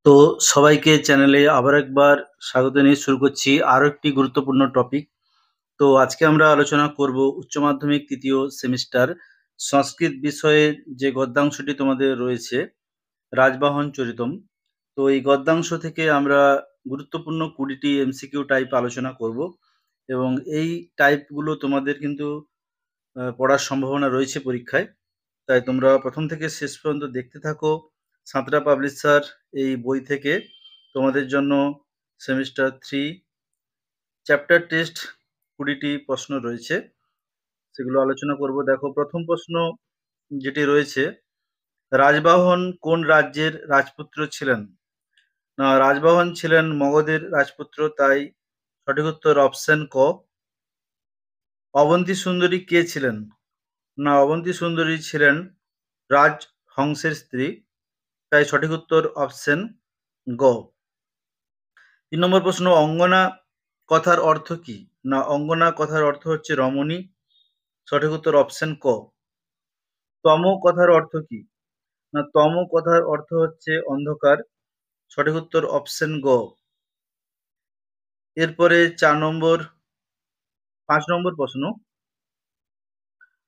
তো সবাইকে চ্যানেলে আবার একবার স্বাগত জানিয়ে শুরু করছি আরো একটি গুরুত্বপূর্ণ টপিক। তো আজকে আমরা আলোচনা করব উচ্চ মাধ্যমিক তৃতীয় সেমিস্টার সংস্কৃত বিষয়ে যে গদ্যাংশটি তোমাদের রয়েছে রাজবাহন চরিতম। তো এই গদ্যাংশ থেকে আমরা গুরুত্বপূর্ণ 20টি এমসিকিউ টাইপ আলোচনা করব এবং এই টাইপগুলো তোমাদের কিন্তু পড়ার সম্ভাবনা রয়েছে পরীক্ষায়। তাই তোমরা প্রথম থেকে শেষ পর্যন্ত দেখতে থাকো। সাঁতরা পাবলিশার এই বই থেকে তোমাদের জন্য সেমিস্টার 3 চ্যাপ্টার টেস্ট 20টি প্রশ্ন রয়েছে, সেগুলো আলোচনা করব। দেখো, প্রথম প্রশ্ন যেটি রয়েছে, রাজবাহন কোন রাজ্যের রাজপুত্র ছিলেন? না, রাজবাহন ছিলেন মগধের রাজপুত্র, তাই সঠিক উত্তর অপশন ক। অবন্তী সুন্দরী কে ছিলেন? না, অবন্তী সুন্দরী ছিলেন রাজহংসের স্ত্রী, তাই সঠিক উত্তর অপশন গ। 3 নম্বর প্রশ্ন, অঙ্গনা কথার অর্থ কি? না, অঙ্গনা কথার অর্থ হচ্ছে রমণী, সঠিক উত্তর অপশন ক। তম কথার অর্থ কি? না, তম কথার অর্থ হচ্ছে অন্ধকার, সঠিক উত্তর অপশন গ। এরপরে 5 নম্বর প্রশ্ন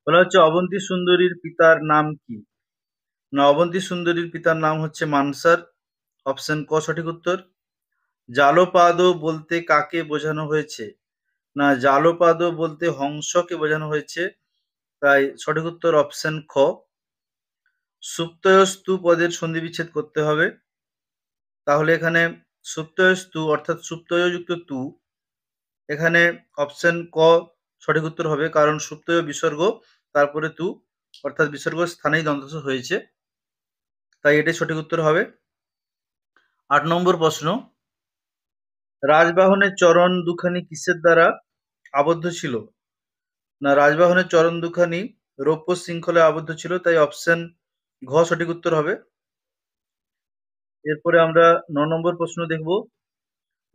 বলা হচ্ছে অবন্তী সুন্দরীর পিতার নাম কি? না, অবন্তী সুন্দরীর পিতার নাম হচ্ছে মানসার, অপশন ক সঠিক উত্তর। জালপাদ বলতে কাকে বোঝানো হয়েছে? না, জালপাদ বলতে হংসকে বোঝানো হয়েছে, তাই সঠিক উত্তর অপশন খ। সুপ্তয়স্তু পদের সন্ধিবিচ্ছেদ করতে হবে, তাহলে এখানে সুপ্তয়স্তু অর্থাৎ সুপ্তয়যুক্ত তু, এখানে অপশন ক সঠিক উত্তর হবে, কারণ সুপ্তয় বিসর্গ তারপরে তু অর্থাৎ বিসর্গ স্থানেই দন্তস হয়েছে, তাই এটাই সঠিক উত্তর হবে। 8 নম্বর প্রশ্ন, রাজবাহনের চরণ দুখানি কিসের দ্বারা আবদ্ধ ছিল? না, রাজবাহনের চরণ দুখানি রৌপ্য শৃঙ্খলে আবদ্ধ ছিল, তাই অপশন ঘ সঠিক উত্তর হবে। এরপরে আমরা 9 নম্বর প্রশ্ন দেখব,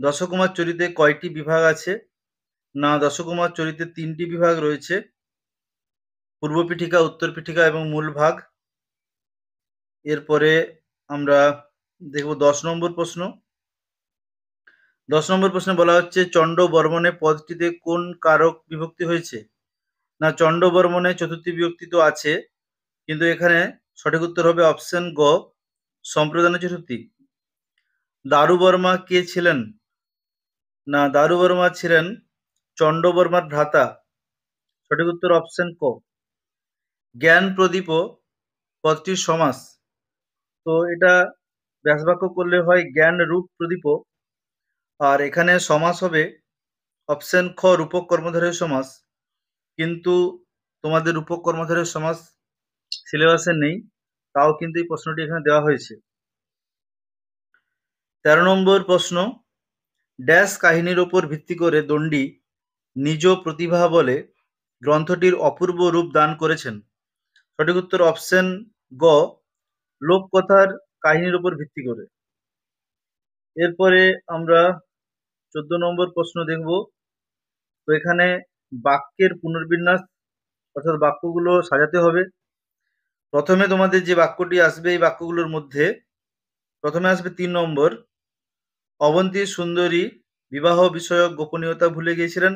দশকুমার চরিতে কয়টি বিভাগ আছে? না, দশকুমার চরিতে 3টি বিভাগ রয়েছে, পূর্ব পীঠিকা, উত্তর পীঠিকা এবং মূল ভাগ। এরপরে আমরা দেখব 10 নম্বর প্রশ্ন। 10 নম্বর প্রশ্নে বলা হচ্ছে চণ্ড বর্মণে পদটিতে কোন কারক বিভক্তি হয়েছে? না, চণ্ড বর্মণে চতুর্থী বিভক্তি তো আছে, কিন্তু এখানে সঠিক উত্তর হবে অপশন গ সম্প্রদান চতুর্থী। দারুবর্মা কে ছিলেন? না, দারুবর্মা ছিলেন চণ্ডবর্মার ভ্রাতা, সঠিক উত্তর অপশন ক। জ্ঞান প্রদীপ পদটির সমাস, তো এটা ব্যাসবাক্য করলে হয় জ্ঞান রূপ প্রদীপ, আর এখানে সমাস হবে অপশন খ রূপক কর্মধারয় সমাস, কিন্তু তোমাদের রূপক কর্মধারয় সমাস সিলেবাসে নেই, তাও কিন্তু এই প্রশ্নটি এখানে দেওয়া হয়েছে। 13 নম্বর প্রশ্ন, ড্যাশ কাহিনীর ওপর ভিত্তি করে দণ্ডী নিজ প্রতিভা বলে গ্রন্থটির অপূর্ব রূপ দান করেছেন? সঠিক উত্তর অপশন গ লোককথার কাহিনীর উপর ভিত্তি করে। এরপরে আমরা 14 নম্বর প্রশ্ন দেখব। তো এখানে বাক্যের পুনর্বিন্যাস অর্থাৎ বাক্যগুলো সাজাতে হবে। প্রথমে তোমাদের যে বাক্যটি আসবে এই বাক্যগুলোর মধ্যে প্রথমে আসবে 3 নম্বর, অবন্তী সুন্দরী বিবাহ বিষয়ক গোপনীয়তা ভুলে গিয়েছিলেন,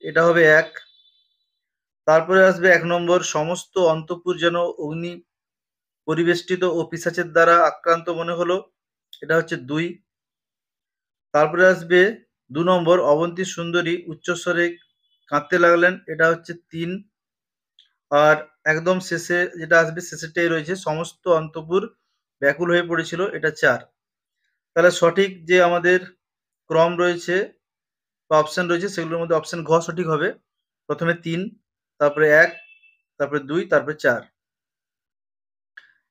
এটা হবে 1। তারপরে আসবে 1 নম্বর, সমস্ত অন্তঃপুর যেন অগ্নি পরিবেষ্টিত ও পিশাচের দ্বারা আক্রান্ত মনে হলো, এটা হচ্ছে 2। তারপরে আসবে 2 নম্বর, অবন্তী সুন্দরী উচ্চস্বরে কাঁদতে লাগলেন, এটা হচ্ছে 3। আর একদম শেষে যেটা আসবে শেষেরটাই রয়েছে, সমস্ত অন্তঃপুর ব্যাকুল হয়ে পড়েছিল, এটা 4। তাহলে সঠিক যে আমাদের ক্রম রয়েছে বা অপশন রয়েছে সেগুলোর মধ্যে অপশন ঘ সঠিক হবে। প্রথমে 3, তারপরে 1, তারপরে 2, তারপরে 4।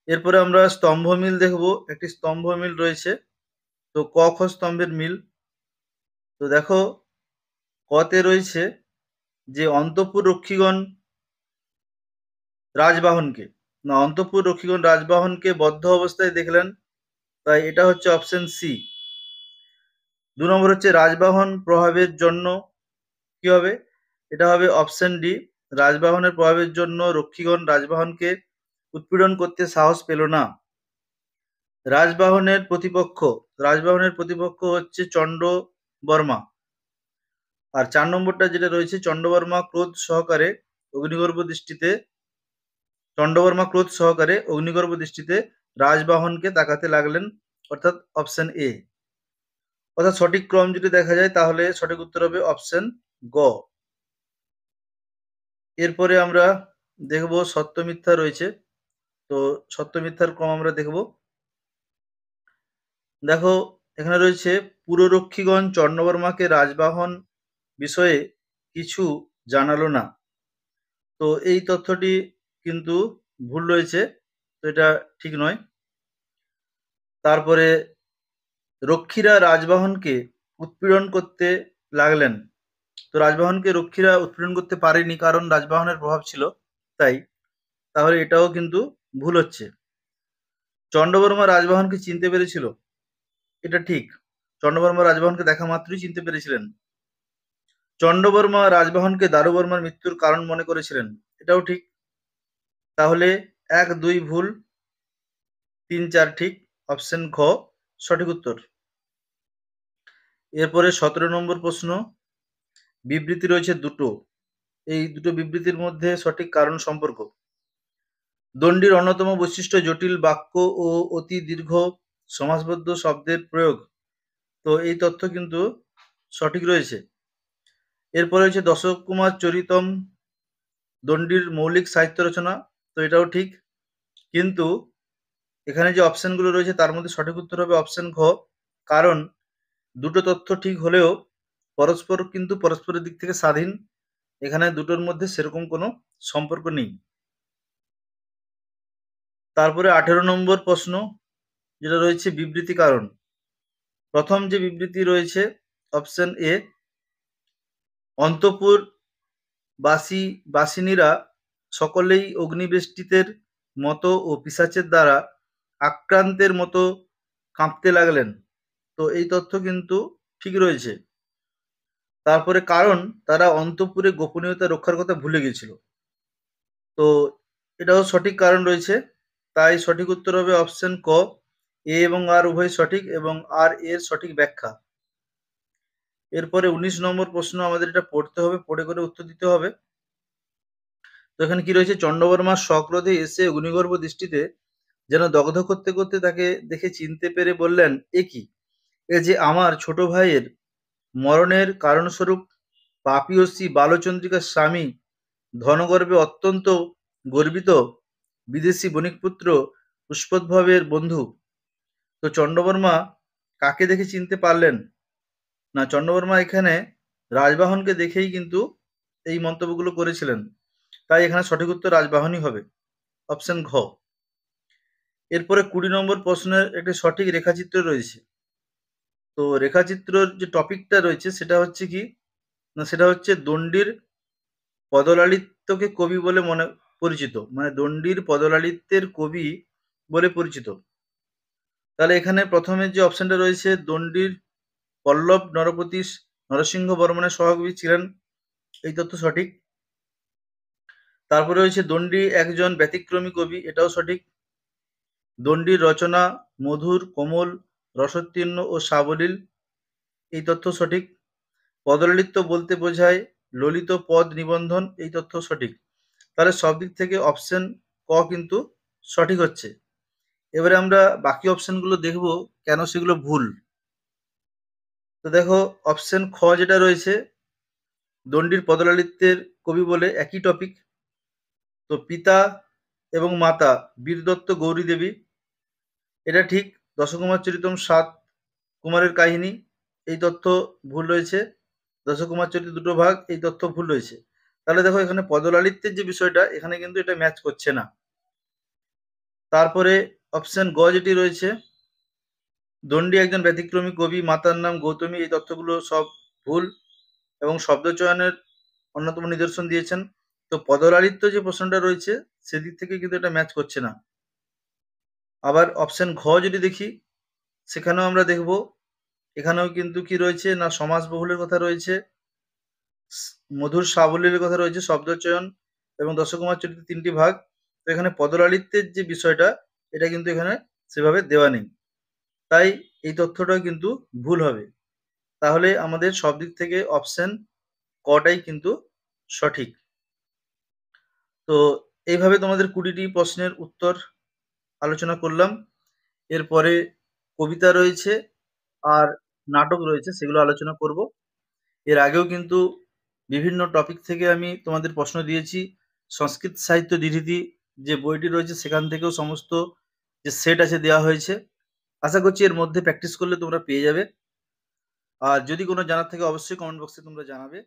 এরপরে আমরা স্তম্ভ মিল দেখব। একটি স্তম্ভ মিল রয়েছে, তো ক খ স্তম্ভের মিল। তো দেখো, কতে রয়েছে যে অন্তঃপুর রক্ষীগণ রাজবাহনকে, না, অন্তঃপুর রক্ষীগণ রাজবাহনকে বদ্ধ অবস্থায় দেখলেন, তাই এটা হচ্ছে অপশন সি। 2 নম্বর হচ্ছে রাজবাহন প্রভাবের জন্য কি হবে? এটা হবে অপশন ডি, রাজবাহনের প্রভাবের জন্য রক্ষীগণ রাজবাহনকে উৎপীড়ন করতে সাহস পেল না। রাজবাহনের প্রতিপক্ষ, রাজবাহনের প্রতিপক্ষ হচ্ছে চন্ডবর্মা। আর 4 নম্বরটা যেটা রয়েছে, চন্ডবর্মা ক্রোধ সহকারে অগ্নিগর্ভ দৃষ্টিতে রাজবাহনকে তাকাতে লাগলেন, অর্থাৎ অপশন এ। অর্থাৎ সঠিক ক্রম যদি দেখা যায় তাহলে সঠিক উত্তর হবে অপশন গ। এরপরে আমরা দেখব সত্য মিথ্যা রয়েছে, তো সত্য মিথ্যার ক্রম আমরা দেখব। দেখো এখানে রয়েছে, পুররক্ষীগণ চন্ডবর্মাকে রাজবাহন বিষয়ে কিছু জানালো না। তো এই তথ্যটি কিন্তু ভুল রয়েছে, তো এটা ঠিক নয়। তারপরে রক্ষীরা রাজবাহনকে উৎপীড়ন করতে লাগলেন। তো রাজবাহনকে রক্ষীরা উৎপীড়ন করতে পারেনি, কারণ রাজবাহনের প্রভাব ছিল তাই। তাহলে এটাও কিন্তু ভুল হচ্ছে। চন্ডবর্মা রাজবাহনকে চিনতে পেরেছিল, এটা ঠিক। চন্ডবর্মা রাজবাহনকে দেখা মাত্রই চিনতে পেরেছিলেন। চন্ডবর্মা রাজবাহনকে দারুবর্মার মৃত্যুর কারণ মনে করেছিলেন, এটাও ঠিক। তাহলে 1, 2 ভুল, 3, 4 ঠিক, অপশন খ সঠিক উত্তর। এরপরে 17 নম্বর প্রশ্ন, বিবৃতি রয়েছে দুটো, এই দুটো বিবৃতির মধ্যে সঠিক কারণ সম্পর্ক। দণ্ডির অন্যতম বৈশিষ্ট্য জটিল বাক্য ও অতি দীর্ঘ সমাসবদ্ধ শব্দের প্রয়োগ, তো এই তথ্য কিন্তু সঠিক রয়েছে। এরপরে হচ্ছে দশকুমার চরিতম দণ্ডির মৌলিক সাহিত্য রচনা, তো এটাও ঠিক। কিন্তু এখানে যে অপশনগুলো রয়েছে তার মধ্যে সঠিক উত্তর হবে অপশন ঘ, কারণ দুটো তথ্য ঠিক হলেও পরস্পর কিন্তু পরস্পরের দিক থেকে স্বাধীন, এখানে দুটোর মধ্যে সেরকম কোনো সম্পর্ক নেই। তারপরে 18 নম্বর প্রশ্ন যেটা রয়েছে, বিবৃতি কারণ। প্রথম যে বিবৃতি রয়েছে অপশন এ, অন্তঃপুর বাসিনীরা সকলেই অগ্নিবেষ্টিতের মতো ও পিশাচের দ্বারা আক্রান্তের মতো কাঁপতে লাগলেন, তো এই তথ্য কিন্তু ঠিক রয়েছে। তারপরে কারণ তারা অন্তঃপুরে গোপনীয়তা রক্ষার কথা ভুলে গেছিল, তো এটাও সঠিক কারণ রয়েছে। তাই সঠিক উত্তর হবে অপশন ক, এ এবং আর উভয় সঠিক এবং আর এর সঠিক ব্যাখ্যা। এরপরে 19 নম্বর প্রশ্ন, আমাদের এটা পড়তে হবে, পড়ে করে উত্তর দিতে হবে। তো এখানে কি রয়েছে, চন্ডবর্মা সক্রোধে এসে অগ্নিগর্ভ দৃষ্টিতে যেন দগ্ধ করতে করতে তাকে দেখে চিনতে পেরে বললেন, এ কি, এ যে আমার ছোট ভাইয়ের মরণের কারণস্বরূপ পাপিয়সী বালচন্দ্রিকার স্বামী, ধনগর্বে অত্যন্ত গর্বিত বিদেশি বণিকপুত্র পুষ্পোদ্ভবের বন্ধু। তো চন্ডবর্মা কাকে দেখে চিনতে পারলেন না, চন্ডবর্মা এখানে রাজবাহনকে দেখেই কিন্তু এই মন্তব্যগুলো করেছিলেন, তাই এখানে সঠিক উত্তর রাজবাহনই হবে, অপশন ঘ। এরপরে 20 নম্বর প্রশ্নের একটি সঠিক রেখাচিত্র রয়েছে। তো রেখাচিত্রর যে টপিকটা রয়েছে সেটা হচ্ছে কি না, সেটা হচ্ছে দণ্ডির পদলালিত্যকে কবি বলে পরিচিত, মানে দণ্ডির পদলালিত্যের কবি বলে পরিচিত। তাহলে এখানে প্রথমে যে অপশনটা রয়েছে, দণ্ডির পল্লব নরপতি নরসিংহ বর্মনের সহকবি ছিলেন, এই তথ্য সঠিক। তারপরে রয়েছে দণ্ডি একজন ব্যতিক্রমী কবি, এটাও সঠিক। দণ্ডির রচনা মধুর, কোমল, রসোত্তীর্ণ ও সাবলীল, এই তথ্য সঠিক। পদলালিত্য বলতে বোঝায় ললিত পদ নিবন্ধন, এই তথ্য সঠিক। তাহলে সব দিক থেকে অপশন ক কিন্তু সঠিক হচ্ছে। এবারে আমরা বাকি অপশনগুলো দেখব কেন সেগুলো ভুল। তো দেখো অপশন খ যেটা রয়েছে, দণ্ডির পদলালিত্যের কবি বলে একই টপিক। তো পিতা এবং মাতা বীরদত্ত গৌরী দেবী, এটা ঠিক। দশকুমার চরিতম 7 কুমারের কাহিনী, এই তথ্য ভুল রয়েছে। দশকুমার চরিত্র দুটো ভাগ, এই তথ্য ভুল রয়েছে। তাহলে দেখো এখানে পদলালিত্যের যে বিষয়টা, এখানে কিন্তু এটা ম্যাচ করছে না। তারপরে অপশন গ যেটি রয়েছে, দণ্ডি একজন ব্যতিক্রমী কবি, মাতার নাম গৌতমী, এই তথ্যগুলো সব ভুল এবং শব্দচয়নের অন্যতম নিদর্শন দিয়েছেন। তো পদলালিত্য যে প্রশ্নটা রয়েছে সেদিক থেকে কিন্তু এটা ম্যাচ করছে না। আবার অপশন ঘ যদি দেখি, সেখানেও আমরা দেখব, এখানেও কিন্তু কি রয়েছে না, সমাস বহুলের কথা রয়েছে, মধুর সাবলীলের কথা রয়েছে, শব্দচয়ন এবং দশকুমার চরিত্রের 3টি ভাগ। তো এখানে পদলালিত্যের যে বিষয়টা, এটা কিন্তু এখানে সেভাবে দেওয়া নেই। তাই এই তথ্যটাও কিন্তু ভুল হবে। তাহলে আমাদের সব দিক থেকে অপশন কটাই কিন্তু সঠিক। তো এইভাবে তোমাদের ২০টি প্রশ্নের উত্তর আলোচনা করলাম। এরপরে কবিতা রয়েছে আর নাটক রয়েছে, সেগুলো আলোচনা করব। এর আগেও কিন্তু বিভিন্ন টপিক থেকে আমি তোমাদের প্রশ্ন দিয়েছি। সংস্কৃত সাহিত্য দ্বিরীতি যে বইটি রয়েছে সেখান থেকেও সমস্ত যে সেট আছে দেওয়া হয়েছে। আশা করছি এর মধ্যে প্র্যাকটিস করলে তোমরা পেয়ে যাবে। আর যদি কোনো জানার থাকে অবশ্যই কমেন্ট বক্সে তোমরা জানাবে।